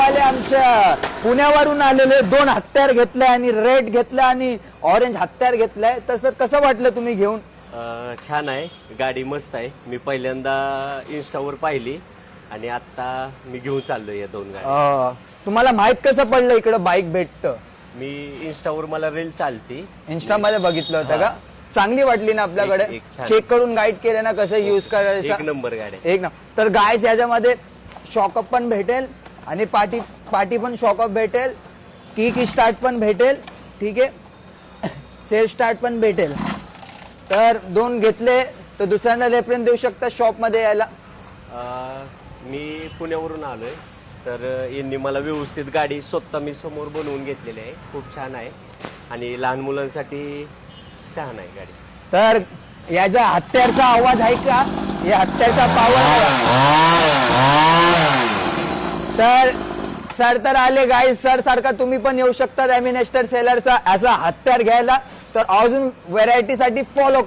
वाले आमच्या पुण्यावरून आलेले 2 हत्यार घेतलाय आणि रेड घेतलाय आणि ऑरेंज हत्यार घेतलाय. तर सर कसं वाटलं तुम्ही घेऊन? छान आहे, गाडी मस्त आहे. मी पहिल्यांदा इन्स्टावर पाहिली आणि आता मी घेऊन चाललोय या 2 गाड्या. तुम्हाला माहित कसं पडलं इकडं बाईक भेटतं? मी इन्स्टावर मला रील्स आलती, इन्स्टा मध्ये बघितलं होतं का? चांगली वाटली ना आपल्याकडे? एक छान. चेक करून गाईड केलं ना कसं युज करायचं? एक नंबर गाड्या. एक ना. तर गायस याच्यामध्ये शॉकअप पण भेटेल आणि पाठी पण शॉकअप भेटेल, किक स्टार्ट पण भेटेल, ठीक आहे, सेल्फ स्टार्ट पण भेटेल. तर 2 घेतले तर दुसऱ्यांना रेफरन्स देऊ शकता शॉप मध्ये यायला. मी पुण्यावरून आलोय, तर यांनी मला व्यवस्थित गाडी स्वतः मी समोर बनवून घेतलेली आहे. खूप छान आहे आणि लहान मुलांसाठी छान आहे गाडी. तर याचा हत्यारचा आवाज आहे का? या हत्यारचा पावर. तर सर तर आले गाईस. सर सारखा तुम्ही पण येऊ शकता एमिनेस्टर सेलरचा असा हत्यार घ्यायला. तर अजून व्हेरायटी साठी फॉलो